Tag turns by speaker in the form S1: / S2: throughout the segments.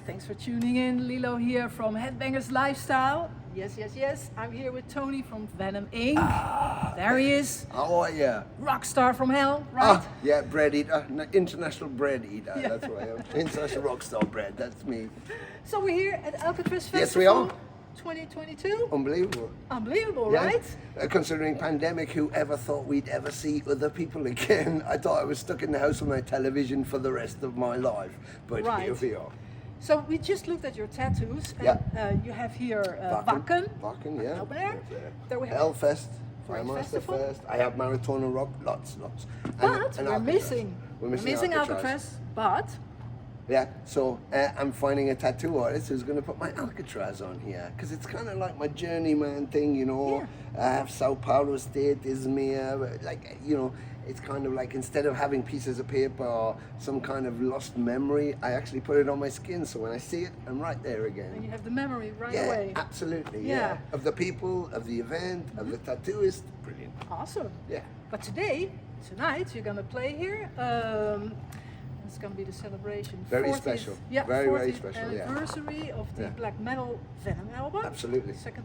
S1: Thanks for tuning in. Lilo here from Headbangers Lifestyle. Yes. I'm here with Tony from Venom Inc. There he is.
S2: How are you?
S1: Rockstar from hell, right?
S2: Yeah, bread eater, international bread eater.
S1: Yeah.
S2: That's what I am. International rockstar bread. That's me.
S1: So we're here at Alcatraz Festival.
S2: Yes, we are.
S1: 2022.
S2: Unbelievable.
S1: Unbelievable,
S2: Yeah.
S1: right?
S2: Considering pandemic, who ever thought we'd ever see other people again? I thought I was stuck in the house with my television for the rest of my life. But
S1: Right.
S2: here we are.
S1: So we just looked at your tattoos, and
S2: Yeah.
S1: you have here Wacken.
S2: Wacken, yeah.
S1: Over there. There we have
S2: Hellfest.
S1: Fright
S2: Firemaster
S1: Festival.
S2: Fest. I have Marathon and Rock, lots.
S1: But
S2: And
S1: we're
S2: Alcatraz.
S1: missing.
S2: We're missing
S1: Alcatraz. But
S2: Yeah, so I'm finding a tattoo artist who's going to put my Alcatraz on here because it's kind of like my journeyman thing, you know.
S1: Yeah.
S2: I have Sao Paulo State, Izmir, like, you know, it's kind of like instead of having pieces of paper or some kind of lost memory, I actually put it on my skin. So when I see it, I'm right there
S1: and
S2: again.
S1: you have the memory right
S2: Yeah,
S1: away.
S2: absolutely.
S1: Yeah.
S2: Yeah. Of the people, of the event, of the tattooist. Brilliant.
S1: Awesome.
S2: Yeah.
S1: But tonight, you're gonna play here. It's gonna be the celebration.
S2: Very
S1: 40th
S2: special.
S1: Yeah,
S2: Very
S1: 40th
S2: special, yeah.
S1: anniversary of the
S2: Yeah.
S1: black metal Venom album.
S2: Absolutely.
S1: Second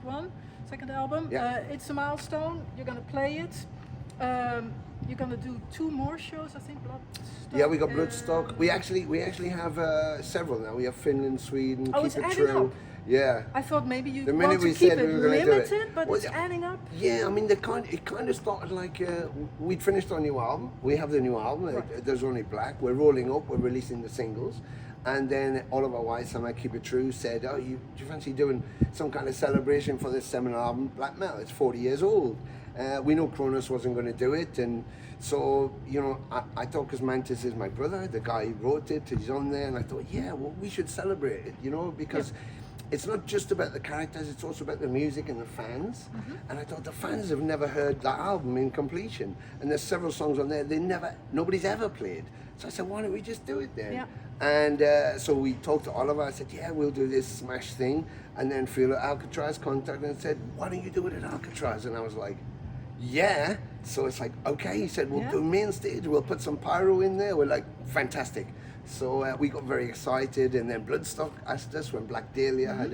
S1: album.
S2: Yeah.
S1: It's a milestone. You're gonna play it. You're gonna do 2 more shows, I think. Bloodstock.
S2: Yeah, we got Bloodstock. We actually have several now. We have Finland, Sweden,
S1: Oh,
S2: Keep
S1: it's
S2: It
S1: adding
S2: True.
S1: up.
S2: Yeah.
S1: I thought maybe you
S2: The
S1: want
S2: minute
S1: to
S2: we
S1: keep
S2: said
S1: it
S2: we were going to do it,
S1: limited, but
S2: well,
S1: it's adding up.
S2: Yeah, I mean, it kind of started like we'd finished our new album. We have the new album.
S1: Right.
S2: There's Only Black. We're rolling up. We're releasing the singles, and then Oliver Weiss and I Keep It True said, "Oh, do you fancy doing some kind of celebration for this seminal album, Black Metal? It's 40 years old." We know Kronos wasn't going to do it, and so you know, I thought because Mantis is my brother, the guy who wrote it, he's on there, and I thought, yeah, well, we should celebrate it, you know, because. Yeah. It's not just about the characters, it's also about the music and the fans. And I thought the fans have never heard that album in completion. And there's several songs on there nobody's ever played. So I said, why don't we just do it then?
S1: Yeah.
S2: And so we talked to Oliver. I said, yeah, we'll do this smash thing. And then Phil at Alcatraz contacted and said, why don't you do it at Alcatraz? And I was like, yeah. So it's like, okay. He said, we'll do main stage, we'll put some pyro in there. We're like, fantastic. So we got very excited, and then Bloodstock asked us when Black Dahlia had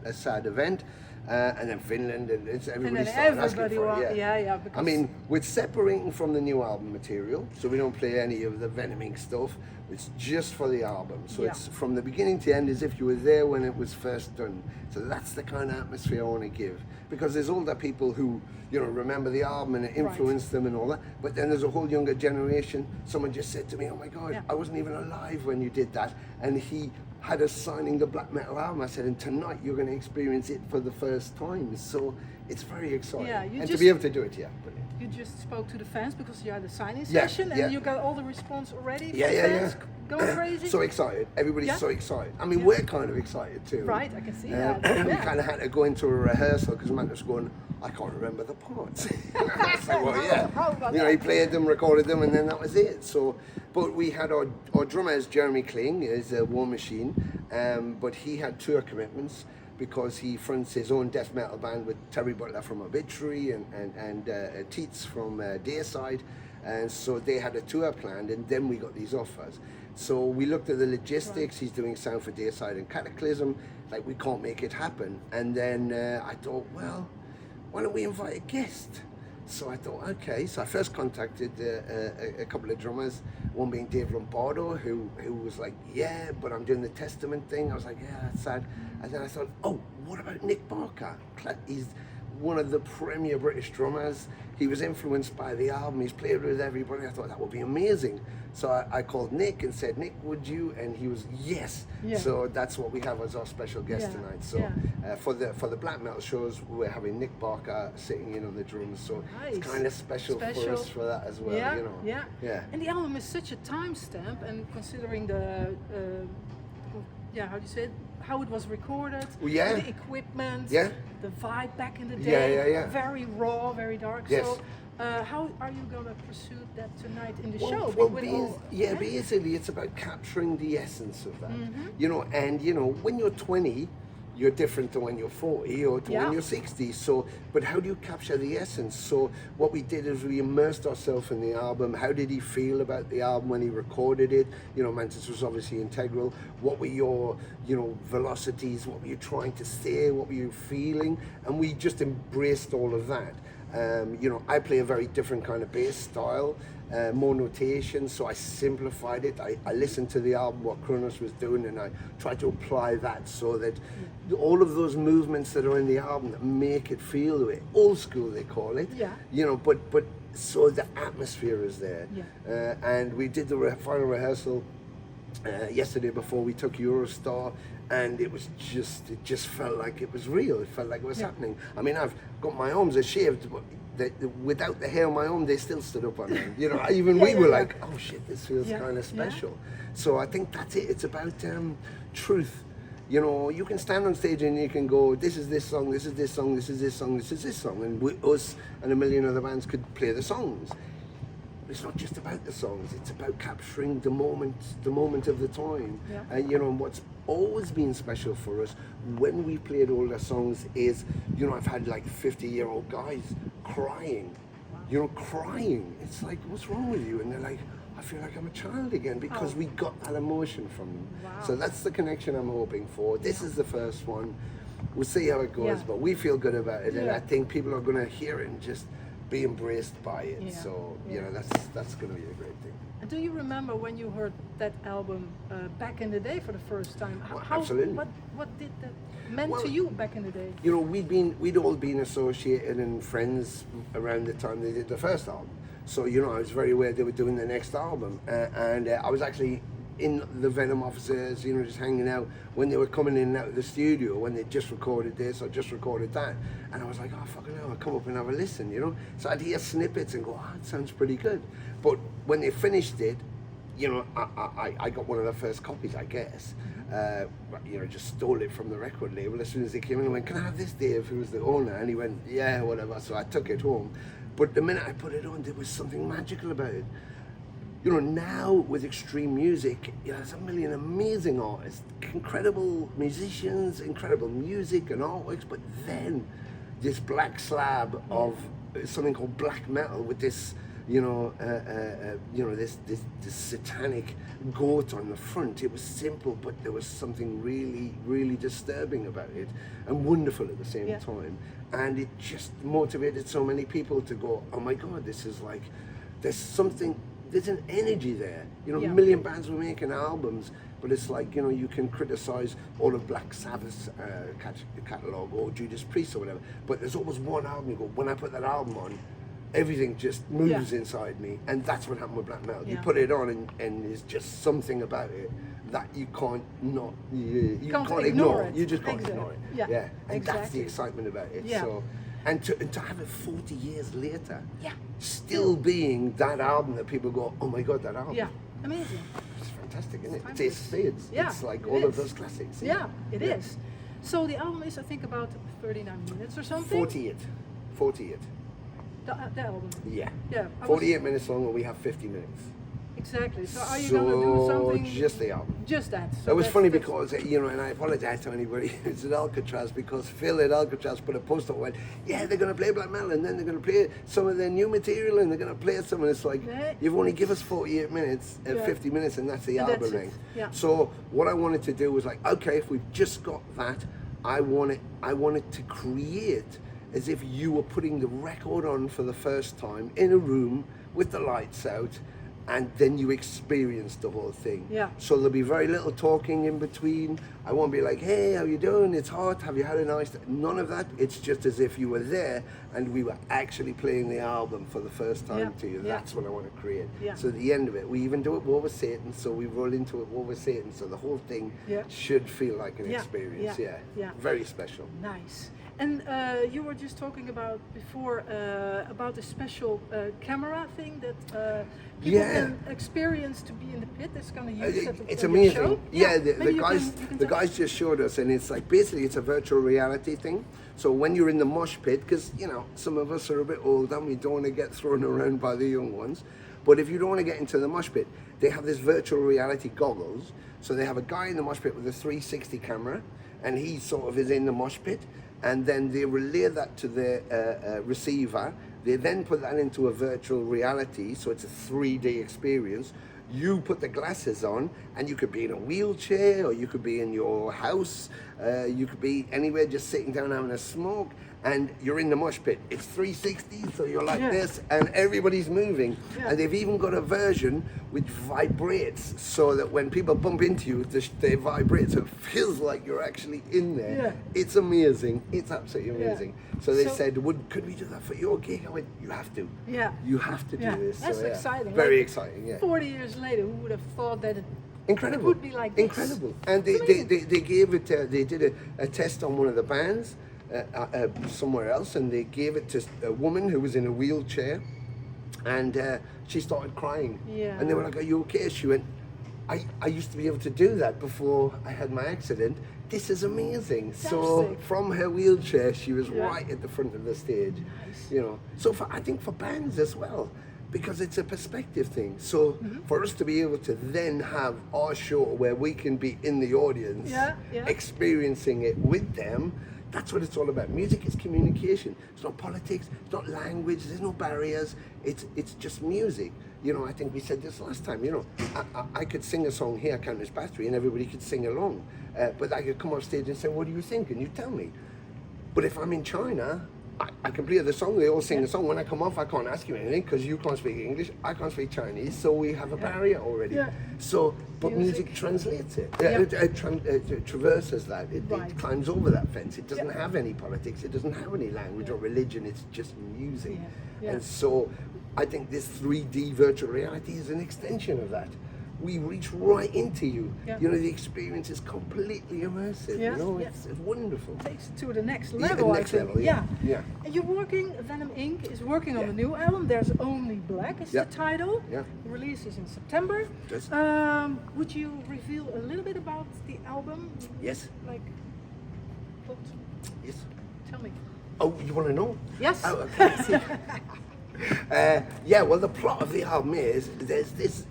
S2: a sad event, and then Finland, and everybody started asking for it.
S1: Yeah. Because
S2: I mean, we're separating from the new album material, so we don't play any of the Venom Inc stuff. It's just for the album, so it's from the beginning to end as if you were there when it was first done. So that's the kind of atmosphere I want to give, because there's older people who, you know, remember the album and it influenced them and all that, but then there's a whole younger generation. Someone just said to me, oh my God, I wasn't even alive when you did that, and he had us signing the black metal album. I said, and tonight you're going to experience it for the first time, so it's very exciting.
S1: Yeah,
S2: and to be able to do it, brilliant.
S1: You just spoke to the fans because you had a signing
S2: Yeah,
S1: session, and
S2: yeah.
S1: you got all the response already from
S2: Yeah.
S1: fans going crazy.
S2: So excited. Everybody's
S1: Yeah.
S2: so excited. I mean, we're kind of excited too.
S1: Right, I can see that.
S2: We
S1: Yeah.
S2: kind of had to go into a rehearsal because Matt was going, I can't remember the parts. So, well, yeah.
S1: How about
S2: You know,
S1: that?
S2: he played them, recorded them, and then that was it. So, but we had our drummer is Jeremy Kling, is a War Machine, but he had tour commitments because he fronts his own death metal band with Terry Butler from Obituary and Teats from Dayside. And so they had a tour planned, and then we got these offers. So we looked at the logistics. He's doing sound for Dayside and Cataclysm. Like, we can't make it happen. And then I thought, well, why don't we invite a guest? So I thought, okay. So I first contacted a couple of drummers, one being Dave Lombardo, who was like, yeah, but I'm doing the Testament thing. I was like, yeah, that's sad. And then I thought, oh, what about Nick Barker? He's one of the premier British drummers. He was influenced by the album. He's played with everybody. I thought that would be amazing. So I called Nick and said, Nick, would you? And he was, yes.
S1: Yeah.
S2: So that's what we have as our special guest tonight. So for the black metal shows, we're having Nick Barker sitting in on the drums. So
S1: Nice.
S2: it's kind of special for us for that as well.
S1: Yeah,
S2: You know.
S1: yeah. And the album is such a timestamp, and considering the, how do you say it? How it was recorded, the equipment, the vibe back in the day, very raw, very dark.
S2: Yes.
S1: So how are you going to pursue that tonight in the show?
S2: Well, basically it's about capturing the essence of that. You know, and you know, when you're 20, you're different to when you're 40 or to when you're 60. So, but how do you capture the essence? So what we did is we immersed ourselves in the album. How did he feel about the album when he recorded it? You know, Mantis was obviously integral. What were your, you know, velocities? What were you trying to say? What were you feeling? And we just embraced all of that. You know, I play a very different kind of bass style, more notation, so I simplified it. I listened to the album, what Kronos was doing, and I tried to apply that so that all of those movements that are in the album that make it feel the way, old school they call it, you know, but so the atmosphere is there. And we did the final rehearsal yesterday before we took Eurostar, and it just felt like it was real. It felt like it was happening. I mean, I've got my arms are shaved, but without the hair on my arm, they still stood up on them. You know, even we were like, oh shit, this feels kind of special. So I think that's it. It's about truth. You know, you can stand on stage and you can go, this is this song, this is this song, this is this song, this is this song, and us and a million other bands could play the songs. It's not just about the songs, it's about capturing the moment of the time. And you know, what's always been special for us when we played all the songs is, you know, I've had like 50-year-old guys crying, you know, crying. It's like, what's wrong with you? And they're like, I feel like I'm a child again, because we got that emotion from them. So that's the connection I'm hoping for. This is the first one. We'll see how it goes, but we feel good about it, and I think people are going to hear it and just be embraced by it. So you know, that's going to be a great thing.
S1: And do you remember when you heard that album back in the day for the first time? How,
S2: absolutely.
S1: What did that meant to you back in the day?
S2: You know, we'd all been associated and friends around the time they did the first album. So you know, I was very aware they were doing the next album, and I was actually in the Venom offices, you know, just hanging out when they were coming in and out of the studio, when they just recorded this or just recorded that. And I was like, oh, fucking hell, I'll come up and have a listen, you know? So I'd hear snippets and go, oh, it sounds pretty good. But when they finished it, you know, I got one of the first copies, I guess. You know, just stole it from the record label as soon as they came in and went, can I have this, Dave, who was the owner? And he went, yeah, whatever. So I took it home. But the minute I put it on, there was something magical about it. You know, now with extreme music, you know, there's a million amazing artists, incredible musicians, incredible music and artworks, but then this black slab of something called black metal with this, you know, this satanic goat on the front. It was simple, but there was something really, really disturbing about it and wonderful at the same time. And it just motivated so many people to go, oh my God, this is like, there's an energy there. You know, a million bands were making albums, but it's like, you know, you can criticize all of Black Sabbath's catalogue or Judas Priest or whatever, but there's always one album you go, when I put that album on, everything just moves inside me. And that's what happened with black metal. You put it on and there's just something about it that you can't not, you can't ignore it. You just can't ignore it. And that's the excitement about it. So, and to have it 40 years later, still being that album that people go, oh my God, that album.
S1: Yeah, amazing.
S2: It's fantastic, isn't it? It's like all of those classics.
S1: Yeah, it is. So the album is, I think, about 39 minutes or something?
S2: 48.
S1: The album?
S2: Yeah. 48 minutes long, and we have 50 minutes.
S1: Exactly. So are you going to do something?
S2: Just the album.
S1: Just that. So
S2: it was funny because, you know, and I apologize to anybody who's at Alcatraz, because Phil at Alcatraz put a post up, went, yeah, they're going to play black metal, and then they're going to play some of their new material, and they're going to play some, and it's like, you've only given us 48 minutes, 50 minutes, and that's the album length. So what I wanted to do was like, okay, if we've just got that, I wanted to create as if you were putting the record on for the first time in a room with the lights out, and then you experience the whole thing. So there'll be very little talking in between. I won't be like, hey, how you doing? It's hot. Have you had a nice day? None of that. It's just as if you were there and we were actually playing the album for the first time to you. That's what I want to create. So at the end of it, we even do it while we're Satan, so we roll into it while we're Satan, so the whole thing should feel like an experience. Very special.
S1: Nice. And you were just talking about before about the special camera thing that people can experience to be in the pit. That's going to use it.
S2: It's amazing.
S1: Show.
S2: The guys just showed us, and it's like basically it's a virtual reality thing. So when you're in the mosh pit, because you know some of us are a bit old and we don't want to get thrown around by the young ones. But if you don't want to get into the mosh pit, they have this virtual reality goggles. So they have a guy in the mosh pit with a 360 camera. and he sort of is in the mosh pit, and then they relay that to the receiver. They then put that into a virtual reality, so it's a 3D experience. You put the glasses on, and you could be in a wheelchair, or you could be in your house, you could be anywhere just sitting down having a smoke, and you're in the mosh pit. It's 360, so you're like this, and everybody's moving. And they've even got a version which vibrates, so that when people bump into you, they vibrate, so it feels like you're actually in there. It's amazing. It's absolutely amazing. So they said, could we do that for your gig? I went, you have to. You have to do this.
S1: That's
S2: so,
S1: exciting.
S2: Very
S1: like,
S2: exciting,
S1: 40 years later, who would have thought that it
S2: Incredible.
S1: would be like this?
S2: Incredible. And they gave it, they did a test on one of the bands somewhere else, and they gave it to a woman who was in a wheelchair, and she started crying. And they were like, are you okay? She went, I used to be able to do that before I had my accident. This is amazing. So from her wheelchair, she was right at the front of the stage. You know, so I think for bands as well, because it's a perspective thing. So for us to be able to then have our show where we can be in the audience, experiencing it with them, that's what it's all about. Music is communication. It's not politics, it's not language, there's no barriers. It's just music. You know, I think we said this last time, you know, I could sing a song here, Countess Battery, and everybody could sing along. But I could come off stage and say, what do you think? And you tell me. But if I'm in China, I can play the song, they all sing the song. When I come off, I can't ask you anything because you can't speak English, I can't speak Chinese, so we have a barrier already. So, but music translates it, traverses that, it climbs over that fence. It doesn't have any politics, it doesn't have any language or religion, it's just music. And so, I think this 3D virtual reality is an extension of that. We reach right into you. You know, the experience is completely immersive. You know, it's wonderful.
S1: Takes it to the next level.
S2: The next level.
S1: And you're working. Venom Inc. is working on the new album. There's Only Black is the title. The release is in September. Would you reveal a little bit about the album?
S2: Yes.
S1: Like, what?
S2: Yes.
S1: Tell me.
S2: Oh, you want to know?
S1: Yes.
S2: Oh, okay. Well, the plot of the album is there's this.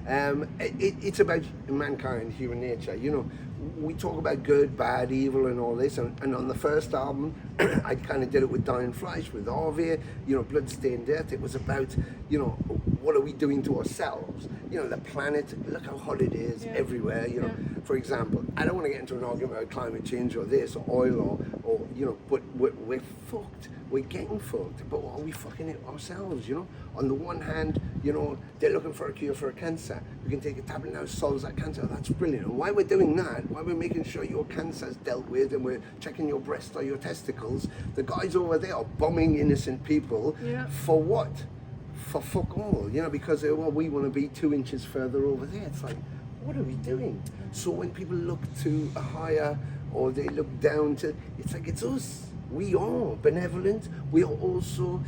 S2: It's about mankind, human nature. You know, we talk about good, bad, evil, and all this. And on the first album, I kind of did it with Dying Flesh, with Harvey. You know, Bloodstained Earth. It was about, you know, what are we doing to ourselves? You know, the planet. Look how hot it is everywhere. You know, for example, I don't want to get into an argument about climate change or this or oil or you know, but we're fucked. We're getting fucked, but are we fucking it ourselves, you know? On the one hand, you know, they're looking for a cure for a cancer. We can take a tablet now, solves that cancer. That's brilliant. And why we're doing that, why we're making sure your cancer's dealt with and we're checking your breast or your testicles, the guys over there are bombing innocent people for what? For fuck all, you know, because well, we want to be 2 inches further over there. It's like, what are we doing? So when people look to a higher or they look down to, it's like, it's us. We are benevolent, we are also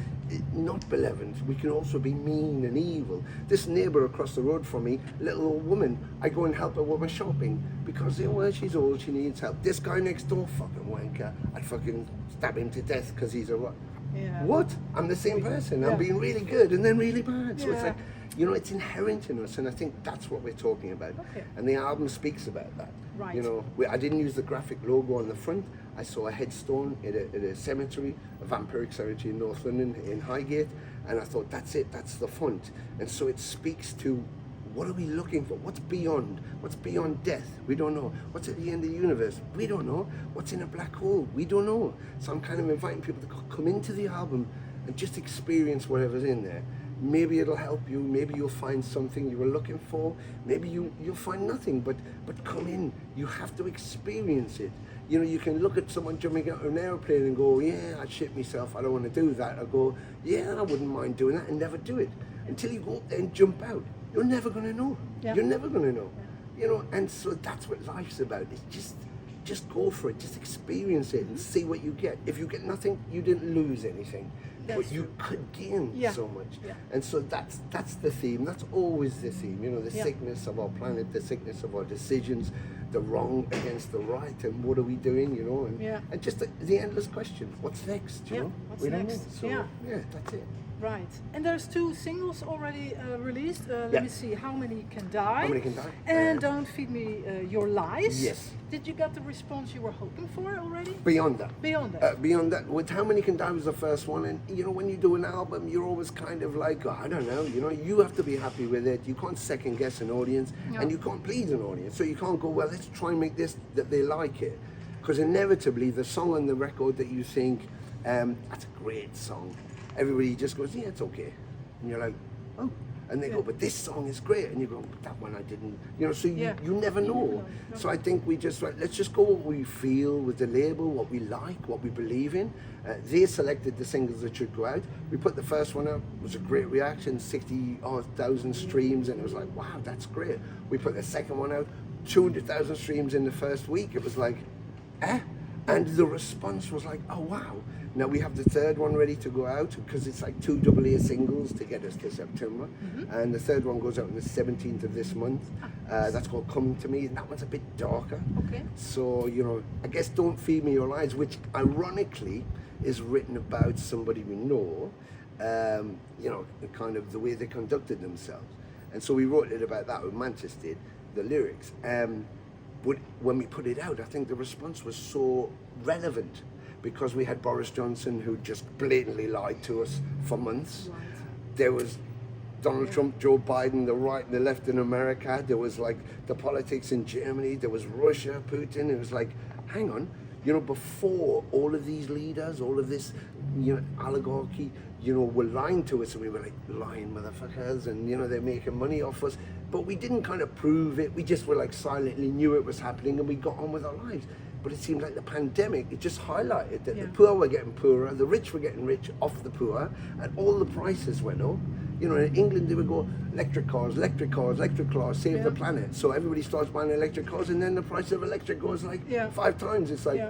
S2: not benevolent. We can also be mean and evil. This neighbour across the road from me, little old woman, I go and help her with my shopping because well, she's old, she needs help. This guy next door, fucking wanker, I'd fucking stab him to death because he's a what? I'm the same person. I'm being really good and then really bad. So it's like, you know, it's inherent in us, and I think that's what we're talking about. And the album speaks about that. You know, I didn't use the graphic logo on the front. I saw a headstone at a cemetery, a vampiric cemetery in North London, in Highgate, and I thought, that's it, that's the font. And so it speaks to, what are we looking for? What's beyond? What's beyond death? We don't know. What's at the end of the universe? We don't know. What's in a black hole? We don't know. So I'm kind of inviting people to come into the album and just experience whatever's in there. Maybe it'll help you, maybe you'll find something you were looking for, maybe you'll find nothing, but come in, you have to experience it. You know, you can look at someone jumping out of an airplane and go, yeah, I'd shit myself, I don't want to do that. Or go, yeah, I wouldn't mind doing that, and never do it. Until you go up there and jump out, you're never going to know. You're never going to know. You know, and so that's what life's about. It's just go for it, just experience it and see what you get. If you get nothing, you didn't lose anything. But you could gain so much. And so that's the theme. That's always the theme. You know, the sickness of our planet, the sickness of our decisions, the wrong against the right, and what are we doing, you know, and just the endless question, what's next, you know?
S1: What's next?
S2: So, that's it.
S1: Right, and there's 2 singles already released. Let me see, How Many Can Die?
S2: How Many Can Die?
S1: And Don't Feed Me Your Lies.
S2: Yes.
S1: Did you get the response you were hoping for already?
S2: Beyond that.
S1: Beyond that.
S2: With How Many Can Die was the first one, and you know, when you do an album, you're always kind of like, oh, I don't know, you know, you have to be happy with it. You can't second guess an audience, and you can't please an audience. So you can't go, well, let's try and make this that they like it, because inevitably the song on the record that you think, that's a great song, everybody just goes, yeah, it's okay, and you're like, oh. And they go, but this song is great. And you go, but that one I didn't, you know, so you never know. No. So I think we just, let's just go what we feel with the label, what we like, what we believe in. They selected the singles that should go out. We put the first one out, it was a great reaction, 60,000 streams, and it was like, wow, that's great. We put the second one out, 200,000 streams in the first week. It was like, eh? And the response was like, oh, wow. Now we have the third one ready to go out, because it's like 2 AA singles to get us to September. And the third one goes out on the 17th of this month. That's called Come To Me, and that one's a bit darker.
S1: Okay.
S2: So, you know, I guess Don't Feed Me Your Lies, which ironically is written about somebody we know, you know, kind of the way they conducted themselves. And so we wrote it about that, what Mantis did, the lyrics. But when we put it out, I think the response was so relevant, because we had Boris Johnson, who just blatantly lied to us for months. Right. There was Donald Trump, Joe Biden, the right and the left in America. There was like the politics in Germany. There was Russia, Putin. It was like, hang on, you know, before all of these leaders, all of this, you know, oligarchy, you know, were lying to us, and we were like, lying motherfuckers, and you know, they're making money off us. But we didn't kind of prove it. We just were like silently knew it was happening, and we got on with our lives. But it seemed like the pandemic, it just highlighted that the poor were getting poorer, the rich were getting rich off the poor, and all the prices went up. You know, in England they would go, electric cars, save the planet. So everybody starts buying electric cars, and then the price of electric goes like 5 times. It's like,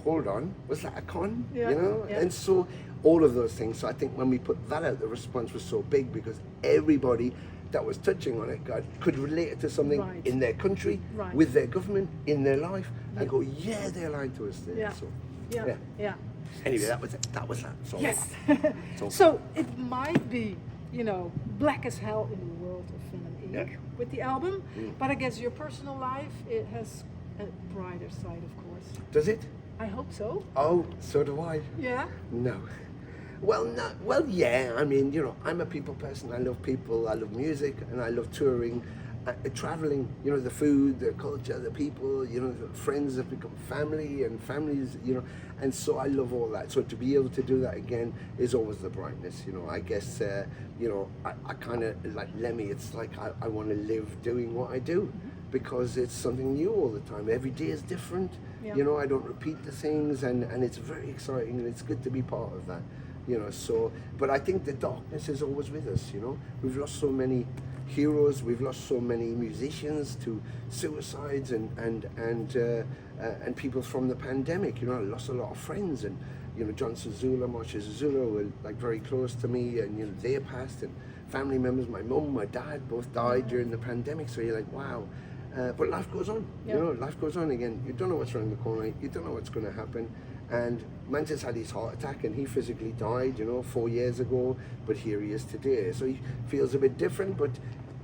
S2: hold on, was that a con? You know? And so all of those things. So I think when we put that out, the response was so big, because everybody that was touching on it, could relate it to something in their country, with their government, in their life, and go, yeah, they're lying to us there. So, Anyway, that was it. That was that. So,
S1: yes. So it might be, you know, black as hell in the world of Venom Inc. with the album, but I guess your personal life, it has a brighter side, of course.
S2: Does it?
S1: I hope so.
S2: Oh, so do I.
S1: Yeah?
S2: No. Well, yeah, I mean, you know, I'm a people person. I love people, I love music, and I love touring, traveling, you know, the food, the culture, the people, you know, the friends have become family, and families, you know, and so I love all that. So to be able to do that again is always the brightness, you know. I guess, you know, I kind of, like Lemmy, it's like I want to live doing what I do, because it's something new all the time. Every day is different, you know, I don't repeat the things, and it's very exciting, and it's good to be part of that. You know, so, but I think the darkness is always with us, you know. We've lost so many heroes, we've lost so many musicians to suicides and people from the pandemic, you know. I lost a lot of friends, and, you know, John Zazula, Marsha Zazula were like very close to me, and, you know, they passed, and family members, my mum, my dad, both died during the pandemic, so you're like, wow. But life goes on, you know, life goes on again. You don't know what's around the corner, you don't know what's going to happen. And Mantis had his heart attack, and he physically died, you know, 4 years ago, but here he is today. So he feels a bit different, but,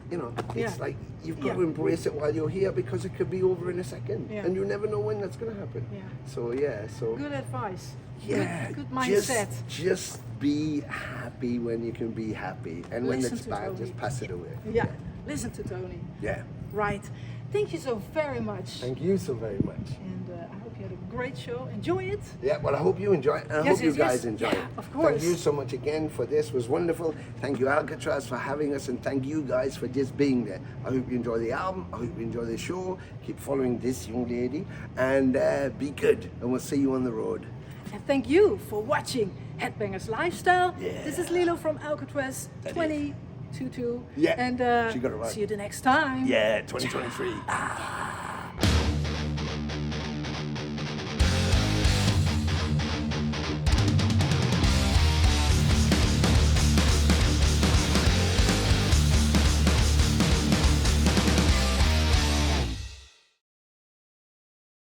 S2: you know, it's like you've got to embrace it while you're here, because it could be over in a second, and you never know when that's going to happen. So, so...
S1: Good advice.
S2: Yeah.
S1: Good mindset.
S2: Just be happy when you can be happy, and when it's bad, just pass it away.
S1: Yeah. Listen to Tony.
S2: Yeah.
S1: Right. Thank you so very much.
S2: Thank you so very much.
S1: And I hope you had a great show. Enjoy it.
S2: Yeah, well, I hope you enjoy it, and I hope you guys enjoy it.
S1: Of course.
S2: Thank you so much again for this. It was wonderful. Thank you, Alcatraz, for having us, and thank you guys for just being there. I hope you enjoy the album. I hope you enjoy the show. Keep following this young lady, and be good, and we'll see you on the road.
S1: And thank you for watching Headbangers Lifestyle.
S2: Yeah.
S1: This is Lilo from Alcatraz 2022.
S2: Yeah.
S1: And
S2: she got it right.
S1: See you the next time.
S2: Yeah, 2023.